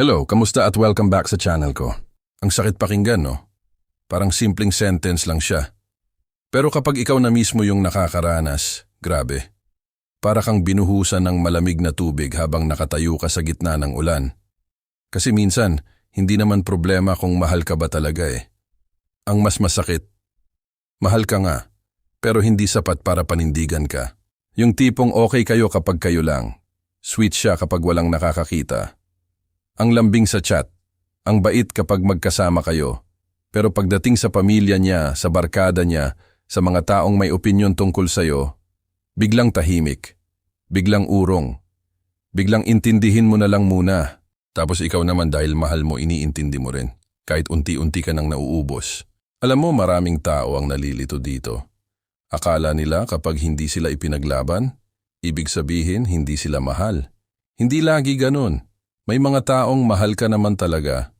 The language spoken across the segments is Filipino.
Hello, kamusta at welcome back sa channel ko. Ang sakit pakinggan, no? Parang simpleng sentence lang siya. Pero kapag ikaw na mismo yung nakakaranas, grabe. Para kang binuhusan ng malamig na tubig habang nakatayo ka sa gitna ng ulan. Kasi minsan, hindi naman problema kung mahal ka ba talaga eh. Ang mas masakit, mahal ka nga, pero hindi sapat para panindigan ka. Yung tipong okay kayo kapag kayo lang, sweet siya kapag walang nakakakita. Ang lambing sa chat, ang bait kapag magkasama kayo, pero pagdating sa pamilya niya, sa barkada niya, sa mga taong may opinyon tungkol sa'yo, biglang tahimik, biglang urong, biglang intindihin mo na lang muna, tapos ikaw naman dahil mahal mo iniintindi mo rin, kahit unti-unti ka nang nauubos. Alam mo maraming tao ang nalilito dito. Akala nila kapag hindi sila ipinaglaban, ibig sabihin hindi sila mahal. Hindi lagi ganun. May mga taong mahal ka naman talaga,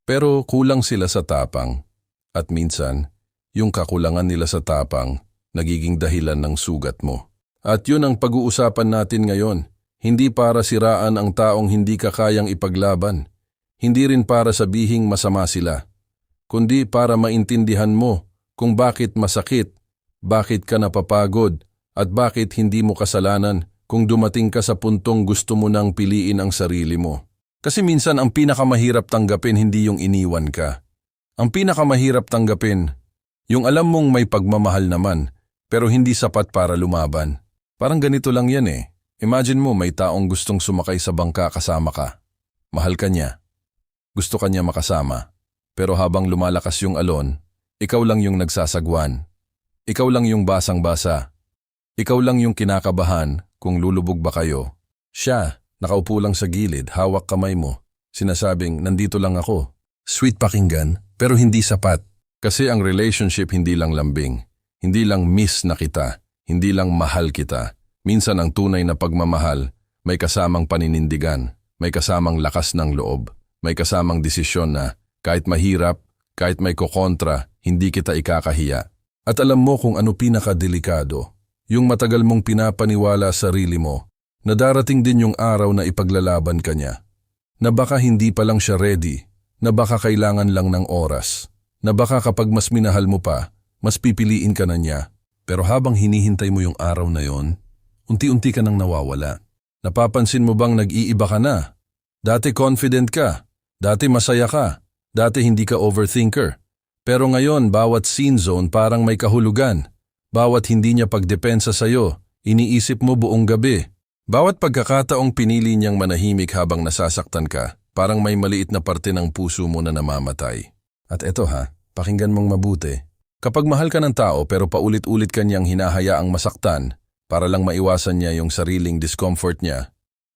pero kulang sila sa tapang. At minsan, yung kakulangan nila sa tapang, nagiging dahilan ng sugat mo. At yun ang pag-uusapan natin ngayon. Hindi para siraan ang taong hindi ka kayang ipaglaban. Hindi rin para sabihing masama sila. Kundi para maintindihan mo kung bakit masakit, bakit ka napapagod, at bakit hindi mo kasalanan kung dumating ka sa puntong gusto mo nang piliin ang sarili mo. Kasi minsan ang pinakamahirap tanggapin hindi yung iniwan ka. Ang pinakamahirap tanggapin, yung alam mong may pagmamahal naman, pero hindi sapat para lumaban. Parang ganito lang yan eh. Imagine mo may taong gustong sumakay sa bangka kasama ka. Mahal ka niya. Gusto ka niya makasama. Pero habang lumalakas yung alon, ikaw lang yung nagsasagwan. Ikaw lang yung basang-basa. Ikaw lang yung kinakabahan kung lulubog ba kayo. Siya, nakaupo lang sa gilid, hawak kamay mo. Sinasabing, nandito lang ako. Sweet pakinggan, pero hindi sapat. Kasi ang relationship hindi lang lambing. Hindi lang miss na kita. Hindi lang mahal kita. Minsan ang tunay na pagmamahal, may kasamang paninindigan. May kasamang lakas ng loob. May kasamang desisyon na, kahit mahirap, kahit may kokontra, hindi kita ikakahiya. At alam mo kung ano pinakadelikado. Yung matagal mong pinapaniwala sa sarili mo, na darating din yung araw na ipaglalaban ka niya. Na baka hindi pa lang siya ready, na baka kailangan lang ng oras, na baka kapag mas minahal mo pa, mas pipiliin ka na niya. Pero habang hinihintay mo yung araw na yon, unti-unti ka nang nawawala. Napapansin mo bang nag-iiba ka na? Dati confident ka, dati masaya ka, dati hindi ka overthinker. Pero ngayon bawat scene zone parang may kahulugan. Bawat hindi niya pagdepensa sa'yo, iniisip mo buong gabi. Bawat pagkakataong pinili niyang manahimik habang nasasaktan ka, parang may maliit na parte ng puso mo na namamatay. At eto pakinggan mong mabuti. Kapag mahal ka ng tao pero paulit-ulit ka niyang hinahayaang masaktan para lang maiwasan niya yung sariling discomfort niya,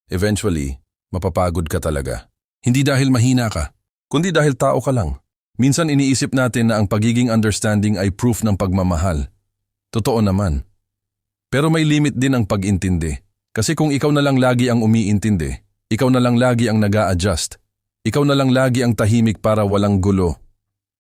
eventually, mapapagod ka talaga. Hindi dahil mahina ka, kundi dahil tao ka lang. Minsan iniisip natin na ang pagiging understanding ay proof ng pagmamahal. Totoo naman. Pero may limit din ang pag-intindi. Kasi kung ikaw na lang lagi ang umiintindi, ikaw na lang lagi ang nag-a-adjust, ikaw na lang lagi ang tahimik para walang gulo.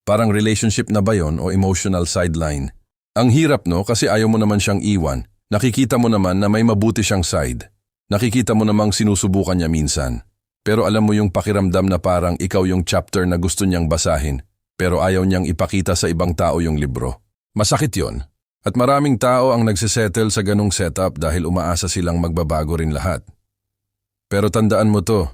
Parang relationship na ba yon o emotional sideline? Ang hirap no kasi ayaw mo naman siyang iwan. Nakikita mo naman na may mabuti siyang side. Nakikita mo namang sinusubukan niya minsan. Pero alam mo yung pakiramdam na parang ikaw yung chapter na gusto niyang basahin, pero ayaw niyang ipakita sa ibang tao yung libro. Masakit yon. At maraming tao ang nagsisettle sa ganong setup dahil umaasa silang magbabago rin lahat. Pero tandaan mo to,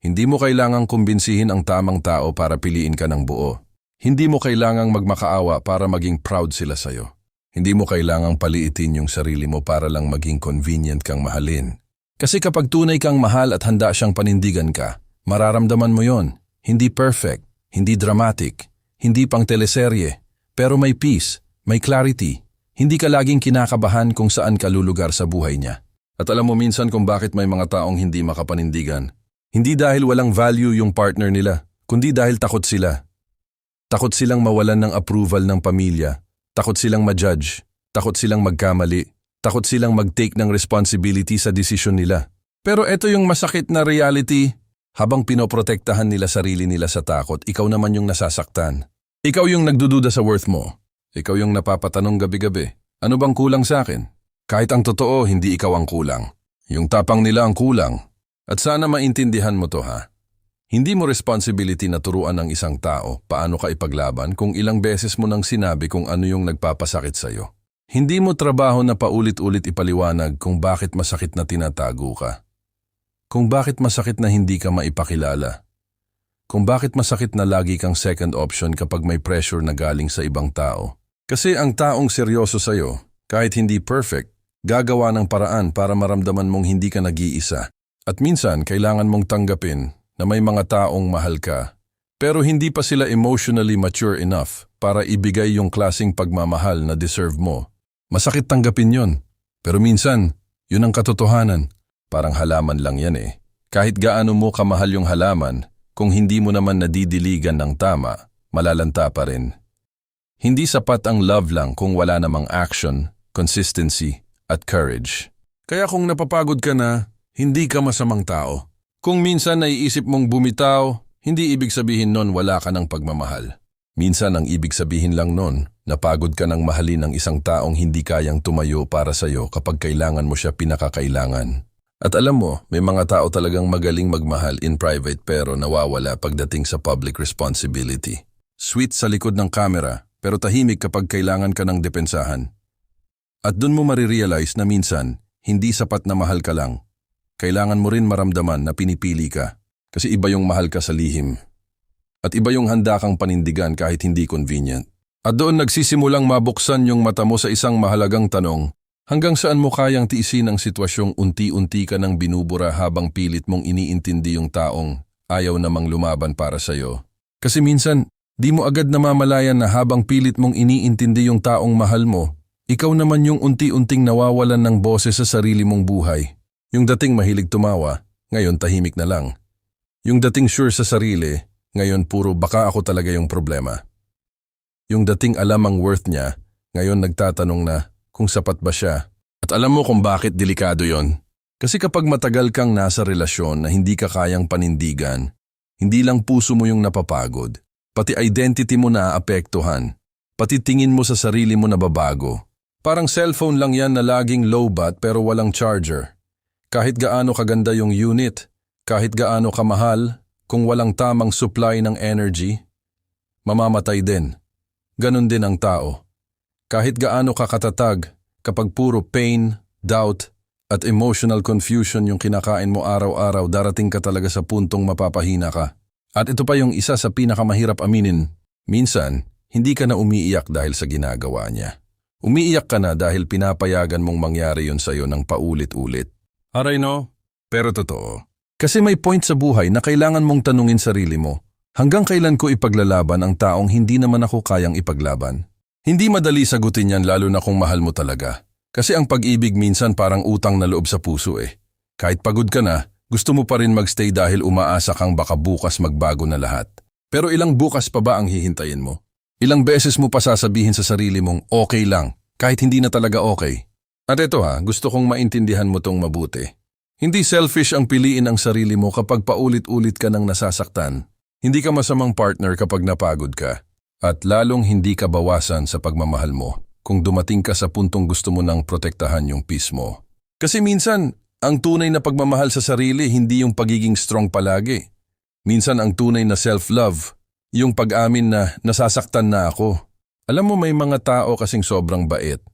hindi mo kailangang kumbinsihin ang tamang tao para piliin ka ng buo. Hindi mo kailangang magmakaawa para maging proud sila sa'yo. Hindi mo kailangang paliitin yung sarili mo para lang maging convenient kang mahalin. Kasi kapag tunay kang mahal at handa siyang panindigan ka, mararamdaman mo yon. Hindi perfect, hindi dramatic, hindi pang teleserye, pero may peace. May clarity. Hindi ka laging kinakabahan kung saan ka lulugar sa buhay niya. At alam mo minsan kung bakit may mga taong hindi makapanindigan. Hindi dahil walang value yung partner nila, kundi dahil takot sila. Takot silang mawalan ng approval ng pamilya. Takot silang ma-judge. Takot silang magkamali. Takot silang mag-take ng responsibility sa desisyon nila. Pero eto yung masakit na reality. Habang pinoprotektahan nila sarili nila sa takot, ikaw naman yung nasasaktan. Ikaw yung nagdududa sa worth mo. Ikaw yung napapatanong gabi-gabi, ano bang kulang sa akin? Kahit ang totoo, hindi ikaw ang kulang. Yung tapang nila ang kulang. At sana maintindihan mo to Hindi mo responsibility na turuan ng isang tao paano ka ipaglaban kung ilang beses mo nang sinabi kung ano yung nagpapasakit sa'yo. Hindi mo trabaho na paulit-ulit ipaliwanag kung bakit masakit na tinatago ka. Kung bakit masakit na hindi ka maipakilala. Kung bakit masakit na lagi kang second option kapag may pressure na galing sa ibang tao. Kasi ang taong seryoso sa'yo, kahit hindi perfect, gagawa ng paraan para maramdaman mong hindi ka nag-iisa. At minsan, kailangan mong tanggapin na may mga taong mahal ka, pero hindi pa sila emotionally mature enough para ibigay yung klaseng pagmamahal na deserve mo. Masakit tanggapin yon, pero minsan, yun ang katotohanan. Parang halaman lang yan eh. Kahit gaano mo kamahal yung halaman, kung hindi mo naman nadidiligan ng tama, malalanta pa rin. Hindi sapat ang love lang kung wala namang action, consistency, at courage. Kaya kung napapagod ka na, hindi ka masamang tao. Kung minsan naiisip mong bumitaw, hindi ibig sabihin nun wala ka ng pagmamahal. Minsan ang ibig sabihin lang nun, napagod ka ng mahalin ng isang taong hindi kayang tumayo para sa'yo kapag kailangan mo siya pinakakailangan. At alam mo, may mga tao talagang magaling magmahal in private pero nawawala pagdating sa public responsibility. Sweet sa likod ng kamera pero tahimik kapag kailangan ka ng depensahan. At dun mo marirealize na minsan, hindi sapat na mahal ka lang. Kailangan mo rin maramdaman na pinipili ka kasi iba yung mahal ka sa lihim. At iba yung handa kang panindigan kahit hindi convenient. At doon nagsisimulang mabuksan yung mata mo sa isang mahalagang tanong, hanggang saan mo kayang tiisin ang sitwasyong unti-unti ka nang binubura habang pilit mong iniintindi yung taong ayaw namang lumaban para sa'yo. Kasi minsan, di mo agad namamalayan na habang pilit mong iniintindi yung taong mahal mo, ikaw naman yung unti-unting nawawalan ng boses sa sarili mong buhay. Yung dating mahilig tumawa, ngayon tahimik na lang. Yung dating sure sa sarili, ngayon puro baka ako talaga yung problema. Yung dating alam ang worth niya, ngayon nagtatanong na kung sapat ba siya. At alam mo kung bakit delikado yon? Kasi kapag matagal kang nasa relasyon na hindi ka kayang panindigan, hindi lang puso mo yung napapagod, pati identity mo naaapektuhan, pati tingin mo sa sarili mo nababago. Parang cellphone lang yan na laging low bat pero walang charger. Kahit gaano kaganda yung unit, kahit gaano kamahal, kung walang tamang supply ng energy, mamamatay din. Ganon din ang tao. Kahit gaano kakatatag, kapag puro pain, doubt, at emotional confusion yung kinakain mo araw-araw, darating ka talaga sa puntong mapapahina ka. At ito pa yung isa sa pinakamahirap aminin. Minsan, hindi ka na umiiyak dahil sa ginagawa niya. Umiiyak ka na dahil pinapayagan mong mangyari yun sa'yo ng paulit-ulit. Aray no, pero totoo. Kasi may point sa buhay na kailangan mong tanungin sarili mo, hanggang kailan ko ipaglalaban ang taong hindi naman ako kayang ipaglaban? Hindi madali sagutin yan lalo na kung mahal mo talaga. Kasi ang pag-ibig minsan parang utang na loob sa puso eh. Kahit pagod ka na, gusto mo pa rin magstay dahil umaasa kang baka bukas magbago na lahat. Pero ilang bukas pa ba ang hihintayin mo? Ilang beses mo pa sasabihin sa sarili mong okay lang, kahit hindi na talaga okay? At ito gusto kong maintindihan mo tong mabuti. Hindi selfish ang piliin ang sarili mo kapag paulit-ulit ka nang nasasaktan. Hindi ka masamang partner kapag napagod ka. At lalong hindi ka bawasan sa pagmamahal mo kung dumating ka sa puntong gusto mo nang protektahan yung peace mo. Kasi minsan, ang tunay na pagmamahal sa sarili hindi yung pagiging strong palagi. Minsan ang tunay na self-love, yung pag-amin na nasasaktan na ako. Alam mo may mga tao kasing sobrang bait,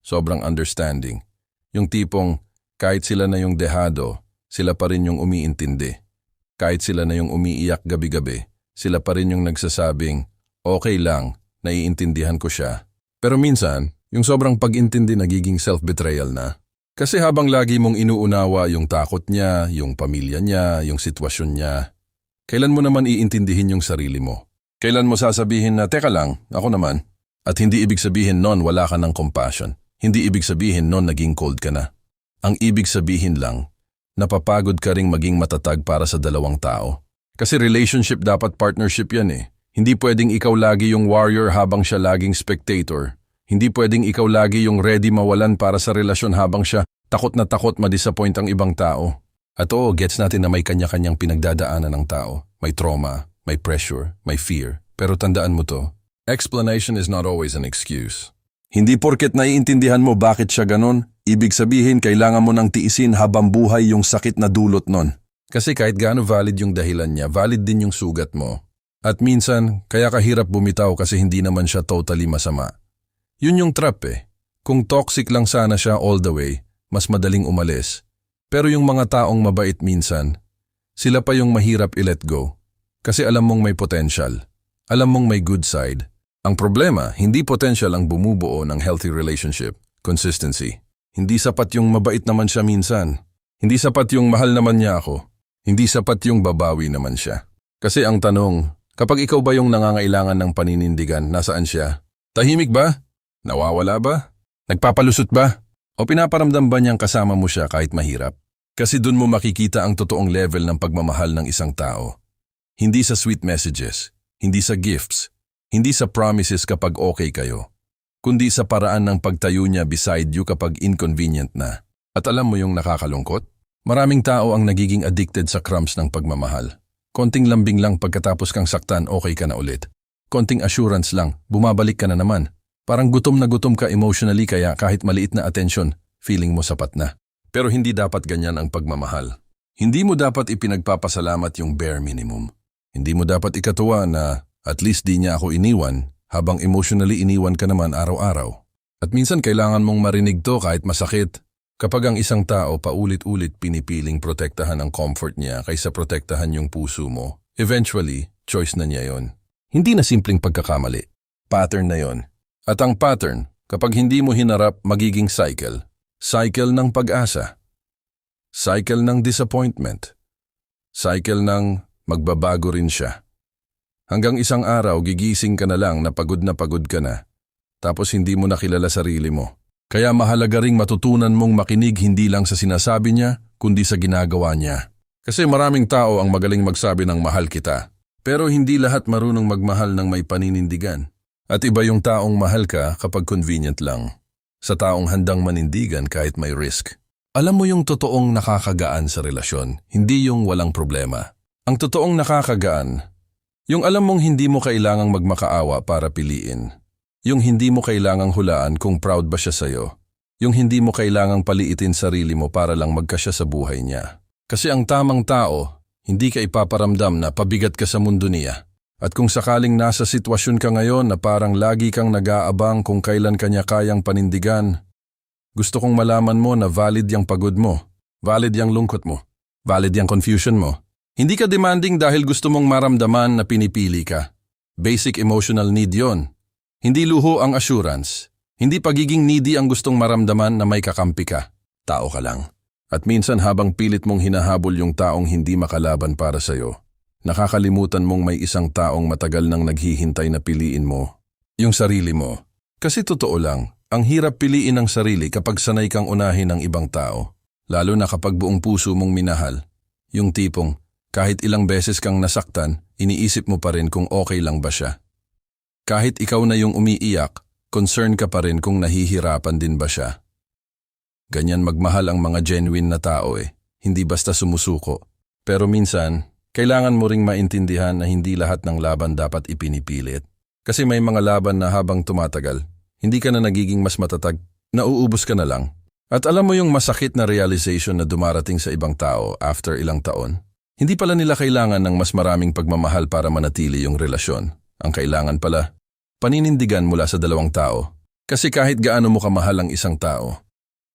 sobrang understanding. Yung tipong kahit sila na yung dehado, sila pa rin yung umiintindi. Kahit sila na yung umiiyak gabi-gabi, sila pa rin yung nagsasabing, okay lang, naiintindihan ko siya. Pero minsan, yung sobrang pag-intindi nagiging self-betrayal na. Kasi habang lagi mong inuunawa yung takot niya, yung pamilya niya, yung sitwasyon niya, kailan mo naman iintindihin yung sarili mo? Kailan mo sasabihin na, teka lang, ako naman? At hindi ibig sabihin nun wala ka ng compassion. Hindi ibig sabihin nun naging cold ka na. Ang ibig sabihin lang, napapagod ka ring maging matatag para sa dalawang tao. Kasi relationship dapat partnership yan eh. Hindi pwedeng ikaw lagi yung warrior habang siya laging spectator. Hindi pwedeng ikaw lagi yung ready mawalan para sa relasyon habang siya takot na takot ma-disappoint ang ibang tao. At oo, gets natin na may kanya-kanyang pinagdadaanan ng tao. May trauma, may pressure, may fear. Pero tandaan mo to, explanation is not always an excuse. Hindi porket naiintindihan mo bakit siya ganon, ibig sabihin kailangan mo nang tiisin habang buhay yung sakit na dulot nun. Kasi kahit gaano valid yung dahilan niya, valid din yung sugat mo. At minsan, kaya kahirap bumitaw kasi hindi naman siya totally masama. Yun yung trap eh. Kung toxic lang sana siya all the way, mas madaling umalis. Pero yung mga taong mabait minsan, sila pa yung mahirap i-let go. Kasi alam mong may potential. Alam mong may good side. Ang problema, hindi potential ang bumubuo ng healthy relationship. Consistency. Hindi sapat yung mabait naman siya minsan. Hindi sapat yung mahal naman niya ako. Hindi sapat yung babawi naman siya. Kasi ang tanong, kapag ikaw ba yung nangangailangan ng paninindigan, nasaan siya? Tahimik ba? Nawawala ba? Nagpapalusot ba? O pinaparamdam ba niyang kasama mo siya kahit mahirap? Kasi dun mo makikita ang totoong level ng pagmamahal ng isang tao. Hindi sa sweet messages, hindi sa gifts, hindi sa promises kapag okay kayo, kundi sa paraan ng pagtayo niya beside you kapag inconvenient na. At alam mo yung nakakalungkot? Maraming tao ang nagiging addicted sa crumbs ng pagmamahal. Konting lambing lang pagkatapos kang saktan, okay ka na ulit. Konting assurance lang, bumabalik ka na naman. Parang gutom na gutom ka emotionally kaya kahit maliit na attention, feeling mo sapat na. Pero hindi dapat ganyan ang pagmamahal. Hindi mo dapat ipinagpapasalamat yung bare minimum. Hindi mo dapat ikatuwa na at least di niya ako iniwan habang emotionally iniwan ka naman araw-araw. At minsan kailangan mong marinig to kahit masakit. Kapag ang isang tao paulit-ulit pinipiling protektahan ang comfort niya kaysa protektahan yung puso mo, eventually, choice na niya yon. Hindi na simpleng pagkakamali. Pattern na yon. At ang pattern, kapag hindi mo hinarap, magiging cycle. Cycle ng pag-asa. Cycle ng disappointment. Cycle ng magbabago rin siya. Hanggang isang araw, gigising ka na lang na pagod ka na. Tapos hindi mo nakilala sarili mo. Kaya mahalaga ring matutunan mong makinig hindi lang sa sinasabi niya, kundi sa ginagawa niya. Kasi maraming tao ang magaling magsabi ng mahal kita. Pero hindi lahat marunong magmahal ng may paninindigan. At iba yung taong mahal ka kapag convenient lang. Sa taong handang manindigan kahit may risk. Alam mo yung totoong nakakagaan sa relasyon, hindi yung walang problema. Ang totoong nakakagaan, yung alam mong hindi mo kailangang magmakaawa para piliin. Yung hindi mo kailangang hulaan kung proud ba siya sa'yo. Yung hindi mo kailangang paliitin sarili mo para lang magkasya sa buhay niya. Kasi ang tamang tao, hindi ka ipaparamdam na pabigat ka sa mundo niya. At kung sakaling nasa sitwasyon ka ngayon na parang lagi kang nag-aabang kung kailan kanya kayang panindigan, gusto kong malaman mo na valid yung pagod mo, valid yung lungkot mo, valid yung confusion mo. Hindi ka demanding dahil gusto mong maramdaman na pinipili ka. Basic emotional need yon. Hindi luho ang assurance. Hindi pagiging needy ang gustong maramdaman na may kakampi ka. Tao ka lang. At minsan habang pilit mong hinahabol yung taong hindi makalaban para sa'yo, nakakalimutan mong may isang taong matagal nang naghihintay na piliin mo. Yung sarili mo. Kasi totoo lang, ang hirap piliin ang sarili kapag sanay kang unahin ng ibang tao. Lalo na kapag buong puso mong minahal. Yung tipong, kahit ilang beses kang nasaktan, iniisip mo pa rin kung okay lang ba siya. Kahit ikaw na yung umiiyak, concern ka pa rin kung nahihirapan din ba siya. Ganyan magmahal ang mga genuine na tao eh, hindi basta sumusuko. Pero minsan, kailangan mo ring maintindihan na hindi lahat ng laban dapat ipinipilit. Kasi may mga laban na habang tumatagal, hindi ka na nagiging mas matatag, nauubos ka na lang. At alam mo yung masakit na realization na dumarating sa ibang tao after ilang taon? Hindi pala nila kailangan ng mas maraming pagmamahal para manatili yung relasyon. Ang kailangan pala, paninindigan mula sa dalawang tao. Kasi kahit gaano mo kamahal ang isang tao,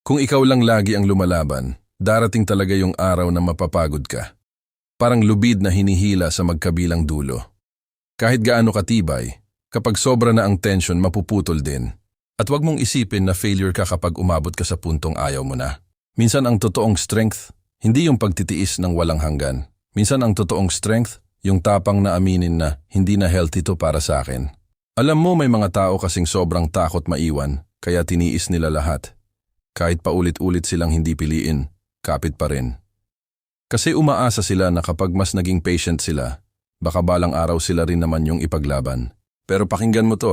kung ikaw lang lagi ang lumalaban, darating talaga yung araw na mapapagod ka. Parang lubid na hinihila sa magkabilang dulo. Kahit gaano katibay, kapag sobra na ang tension, mapuputol din. At wag mong isipin na failure ka kapag umabot ka sa puntong ayaw mo na. Minsan ang totoong strength, hindi yung pagtitiis ng walang hanggan. Minsan ang totoong strength, yung tapang na aminin na hindi na healthy to para sa akin. Alam mo may mga tao kasing sobrang takot maiwan, kaya tiniis nila lahat. Kahit paulit-ulit silang hindi piliin, kapit pa rin. Kasi umaasa sila na kapag mas naging patient sila, baka balang araw sila rin naman yung ipaglaban. Pero pakinggan mo to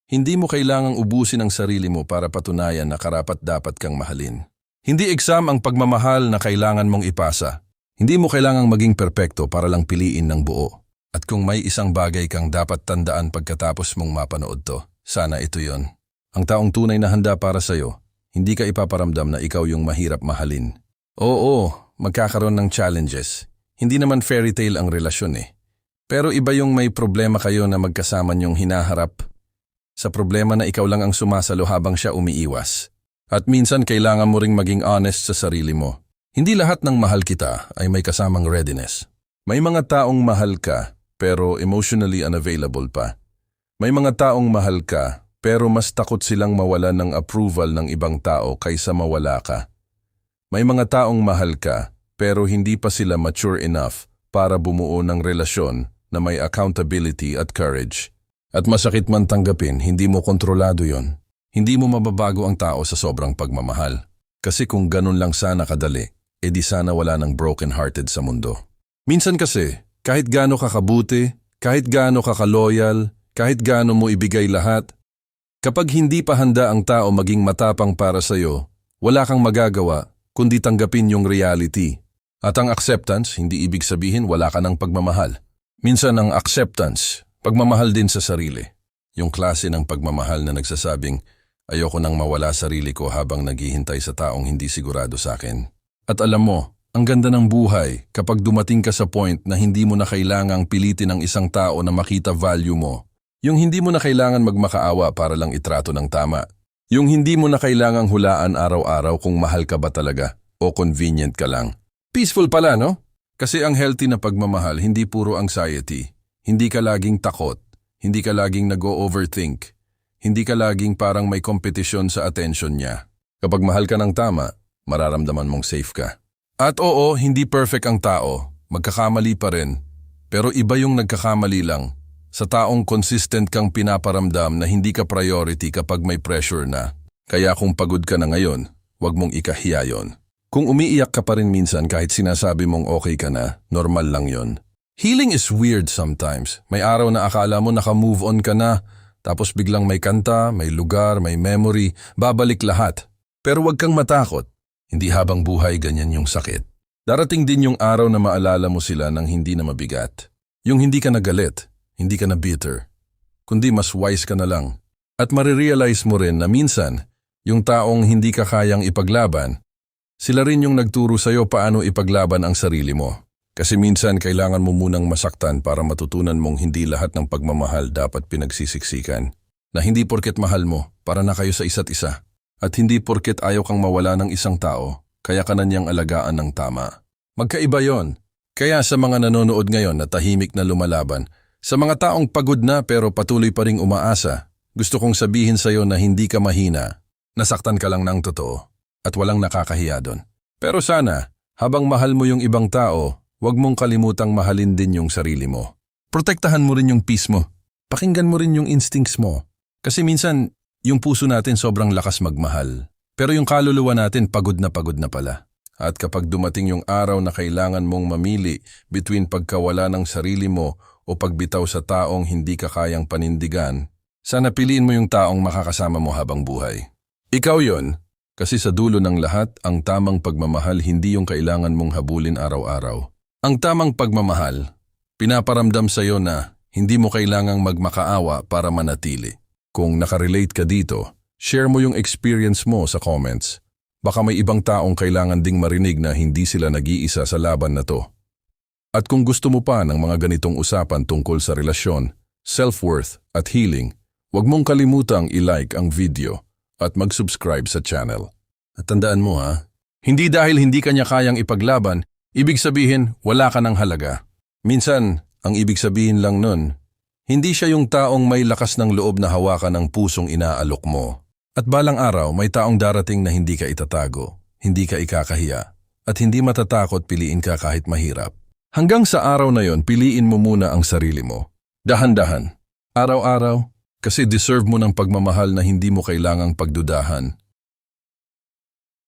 hindi mo kailangang ubusin ang sarili mo para patunayan na karapat-dapat kang mahalin. Hindi exam ang pagmamahal na kailangan mong ipasa. Hindi mo kailangang maging perpekto para lang piliin ng buo. At kung may isang bagay kang dapat tandaan pagkatapos mong mapanood to, sana ito yon. Ang taong tunay na handa para sa'yo, hindi ka ipaparamdam na ikaw yung mahirap mahalin. Oo, magkakaroon ng challenges. Hindi naman fairy tale ang relasyon eh. Pero iba yung may problema kayo na magkasama niyong hinaharap sa problema na ikaw lang ang sumasalo habang siya umiiwas. At minsan kailangan mo ring maging honest sa sarili mo. Hindi lahat ng mahal kita ay may kasamang readiness. May mga taong mahal ka pero emotionally unavailable pa. May mga taong mahal ka pero mas takot silang mawalan ng approval ng ibang tao kaysa mawala ka. May mga taong mahal ka pero hindi pa sila mature enough para bumuo ng relasyon na may accountability at courage. At masakit man tanggapin, hindi mo kontrolado yon. Hindi mo mababago ang tao sa sobrang pagmamahal. Kasi kung ganun lang sana kadali, edi sana wala ng broken-hearted sa mundo. Minsan kasi, kahit gaano ka kabuti, kahit gaano ka kaloyal, kahit gaano mo ibigay lahat, kapag hindi pa handa ang tao maging matapang para sa'yo, wala kang magagawa kundi tanggapin yung reality. At ang acceptance, hindi ibig sabihin wala ka ng pagmamahal. Minsan ang acceptance, pagmamahal din sa sarili. Yung klase ng pagmamahal na nagsasabing, ayoko nang mawala sarili ko habang naghihintay sa taong hindi sigurado sa akin. At alam mo, ang ganda ng buhay kapag dumating ka sa point na hindi mo na kailangang pilitin ang isang tao na makita value mo. Yung hindi mo na kailangan magmakaawa para lang itrato ng tama. Yung hindi mo na kailangang hulaan araw-araw kung mahal ka ba talaga o convenient ka lang. Peaceful pala, no? Kasi ang healthy na pagmamahal hindi puro anxiety. Hindi ka laging takot. Hindi ka laging nag-o-overthink. Hindi ka laging parang may kompetisyon sa attention niya. Kapag mahal ka ng tama, mararamdaman mong safe ka. At oo, hindi perfect ang tao. Magkakamali pa rin. Pero iba yung nagkakamali lang. Sa taong consistent kang pinaparamdam na hindi ka priority kapag may pressure na. Kaya kung pagod ka na ngayon, wag mong ikahiya yon. Kung umiiyak ka pa rin minsan kahit sinasabi mong okay ka na, normal lang yon. Healing is weird sometimes. May araw na akala mo naka-move on ka na, tapos biglang may kanta, may lugar, may memory, babalik lahat. Pero wag kang matakot. Hindi habang buhay ganyan yung sakit. Darating din yung araw na maalala mo sila ng hindi na mabigat. Yung hindi ka na galit, hindi ka na bitter, kundi mas wise ka na lang. At marirealize mo rin na minsan, yung taong hindi ka kayang ipaglaban, sila rin yung nagturo sa'yo paano ipaglaban ang sarili mo. Kasi minsan kailangan mo munang masaktan para matutunan mong hindi lahat ng pagmamahal dapat pinagsisiksikan. Na hindi porket mahal mo, para na kayo sa isa't isa. At hindi porket ayaw kang mawala ng isang tao, kaya ka na niyang alagaan ng tama. Magkaiba yon. Kaya sa mga nanonood ngayon na tahimik na lumalaban, sa mga taong pagod na pero patuloy pa ring umaasa, gusto kong sabihin sa'yo na hindi ka mahina, nasaktan ka lang ng totoo. At walang nakakahiya doon. Pero sana, habang mahal mo yung ibang tao, huwag mong kalimutang mahalin din yung sarili mo. Protektahan mo rin yung peace mo. Pakinggan mo rin yung instincts mo. Kasi minsan, yung puso natin sobrang lakas magmahal. Pero yung kaluluwa natin pagod na pala. At kapag dumating yung araw na kailangan mong mamili between pagkawala ng sarili mo o pagbitaw sa taong hindi ka kayang panindigan, sana piliin mo yung taong makakasama mo habang buhay. Ikaw yon. Kasi sa dulo ng lahat, ang tamang pagmamahal hindi yung kailangan mong habulin araw-araw. Ang tamang pagmamahal, pinaparamdam sa'yo na hindi mo kailangang magmakaawa para manatili. Kung nakarelate ka dito, share mo yung experience mo sa comments. Baka may ibang taong kailangan ding marinig na hindi sila nag-iisa sa laban na to. At kung gusto mo pa ng mga ganitong usapan tungkol sa relasyon, self-worth at healing, huwag mong kalimutang i-like ang video at mag-subscribe sa channel. At tandaan mo hindi dahil hindi kanya kayang ipaglaban, ibig sabihin wala ka ng halaga. Minsan, ang ibig sabihin lang nun, hindi siya yung taong may lakas ng loob na hawakan ng pusong inaalok mo. At balang araw, may taong darating na hindi ka itatago, hindi ka ikakahiya, at hindi matatakot piliin ka kahit mahirap. Hanggang sa araw na yon, piliin mo muna ang sarili mo. Dahan-dahan, araw-araw, kasi deserve mo ng pagmamahal na hindi mo kailangang pagdudahan.